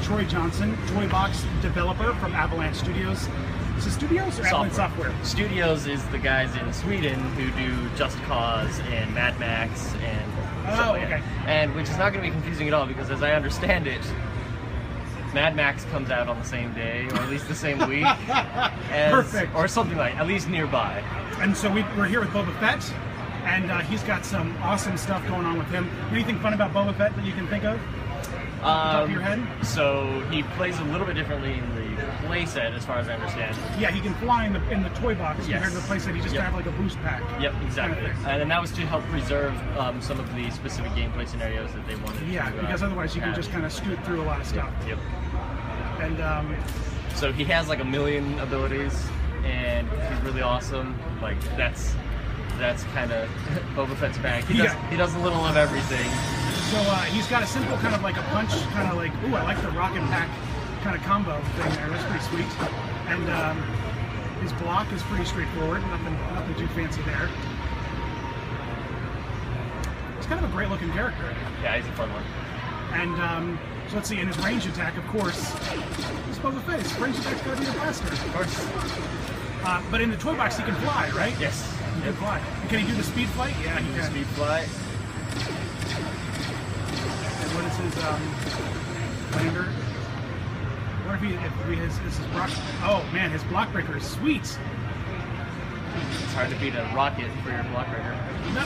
Troy Johnson, Toy Box developer from Avalanche Studios. Is it Studios or Avalanche Software? Studios is the guys in Sweden who do Just Cause and Mad Max and stuff like that. And which is not going to be confusing at all because, as I understand it, Mad Max comes out on the same day, or at least the same week, Perfect, or something like, at least nearby. And so we're here with Boba Fett, and he's got some awesome stuff going on with him. Anything fun about Boba Fett that you can think of? Top of your head? So he plays a little bit differently in the playset, as far as I understand. Yeah, he can fly in the toy box compared to the playset. He just kind of like a boost pack. Yep, exactly. And that was to help preserve some of the specific gameplay scenarios that they wanted. Yeah, because otherwise you can just kind of scoot through a lot of stuff. Yep. And so he has like a million abilities, and he's really awesome. Like that's kind of Boba Fett's bag. He does a little of everything. So he's got a simple kind of like a punch, kind of like, ooh, I like the rock and pack kind of combo thing there. That's pretty sweet. And his block is pretty straightforward. Nothing too fancy there. He's kind of a great looking character. Yeah, he's a fun one. And so let's see, in his range attack, of course, he's Boba Fett. His range attack's got to be the blaster. Of course. But in the toy box, he can fly, right? Yes. He can fly. And can he do the speed flight? Yeah, he can. Speed flight. What is his lander? What if he has his block? Oh man, his block breaker is sweet. It's hard to beat a rocket for your block breaker. No,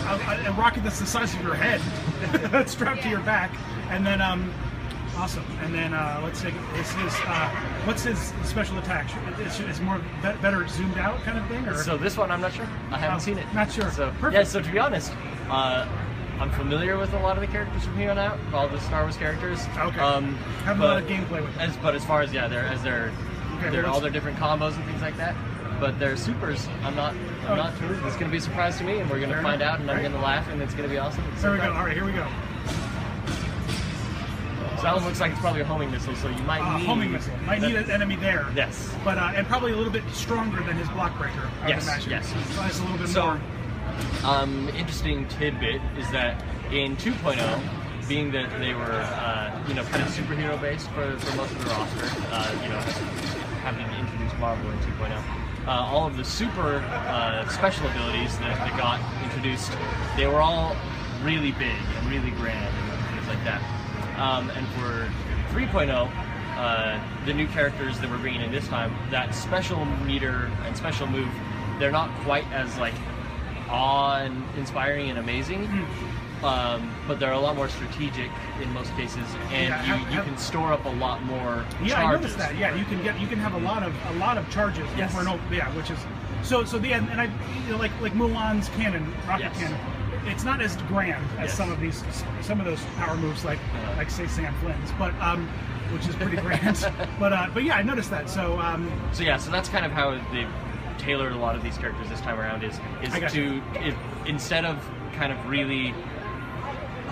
a rocket that's the size of your head, strapped to your back, and then awesome. And then let's take what's his special attack? It's more better zoomed out kind of thing, or? So this one I'm not sure. I haven't seen it. Not sure. So perfect. yeah. So to be honest, I'm familiar with a lot of the characters from here on out, all the Star Wars characters. Okay. Have a lot of gameplay with them. But as far as all their different combos and things like that. But their supers, I'm not sure. It's going to be a surprise to me, and we're going to find out, and I'm going to laugh, and it's going to be awesome. There we go. All right, here we go. So that one looks like it's probably a homing missile, so you might need homing missile. Might need an enemy there. Yes. But and probably a little bit stronger than his block breaker. I would imagine. Yes. So it's a little bit more. Interesting tidbit is that in 2.0, being that they were kind of superhero based for most of the roster, having introduced Marvel in 2.0. All of the super special abilities that got introduced, they were all really big and really grand and things like that. And for 3.0, the new characters that we're bringing in this time, that special meter and special move, they're not quite as like awe-inspiring and amazing, but they're a lot more strategic in most cases, and you can store up a lot more charges. I noticed that. Yeah, you can have a lot of charges over and over. Yeah, which is so and I like Mulan's cannon, rocket cannon. It's not as grand as some of those power moves like say Sam Flynn's, but which is pretty grand. but yeah, I noticed that. So that's kind of how they've tailored a lot of these characters this time around. Is instead of kind of really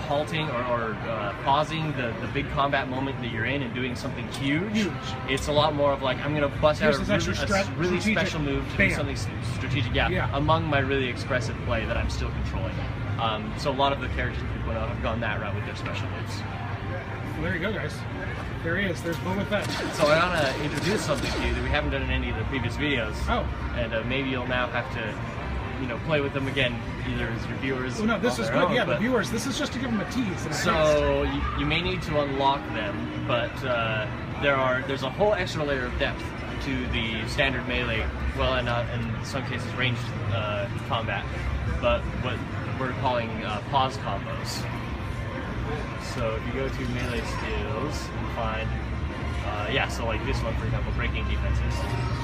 halting or pausing the big combat moment that you're in and doing something huge. It's a lot more of like, I'm going to bust out a really special move to do something strategic. Among my really expressive play that I'm still controlling. So a lot of the characters in 2.0 have gone that route with their special moves. Well, there you go, guys. There he is. There's Boba Fett. So I want to introduce something to you that we haven't done in any of the previous videos. Oh. And maybe you'll now have to, play with them again, either as your viewers. Oh, no, this is good. The viewers. This is just to give them a tease. So you may need to unlock them, but there's a whole extra layer of depth to the standard melee. Well, and in some cases ranged combat, but what we're calling pause combos. So if you go to melee skills and find, so like this one, for example, breaking defenses.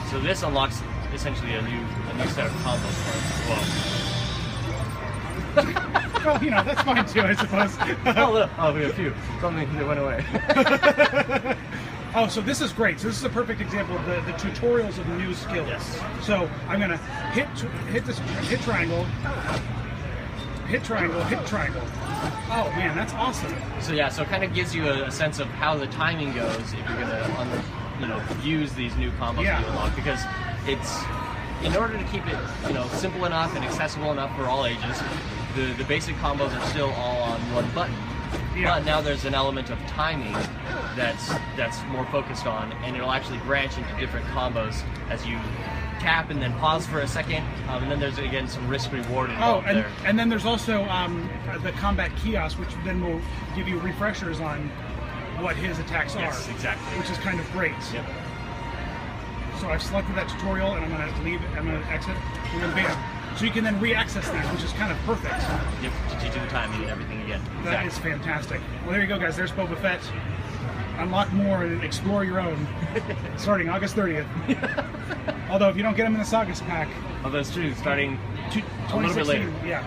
So this unlocks essentially a new set of combos for it. Well, that's fine too, I suppose. We have a few. Something that went away. Oh, so this is great. So this is a perfect example of the tutorials of new skills. Yes. So I'm gonna hit triangle, hit triangle, hit triangle. Oh man, that's awesome. So so it kind of gives you a sense of how the timing goes if you're gonna use these new combos that you unlock, because it's, in order to keep it simple enough and accessible enough for all ages, the basic combos are still all on one button. but now there's an element of timing that's more focused on, and it'll actually branch into different combos as you tap and then pause for a second, and then there's again some risk reward involved there. And then there's also the combat kiosk, which then will give you refreshers on what his attacks are. Yes, exactly. Which is kind of great. Yep. So I've selected that tutorial, and I'm going to leave. I'm going to exit, and then bam. So you can then re-access these, which is kind of perfect. Yep, to teach you the timing and everything again. That is fantastic. Well, there you go, guys. There's Boba Fett. Unlock more and explore your own, starting August 30th. Although if you don't get them in the Sagas pack, oh, that's true. Starting a little bit later. Yeah.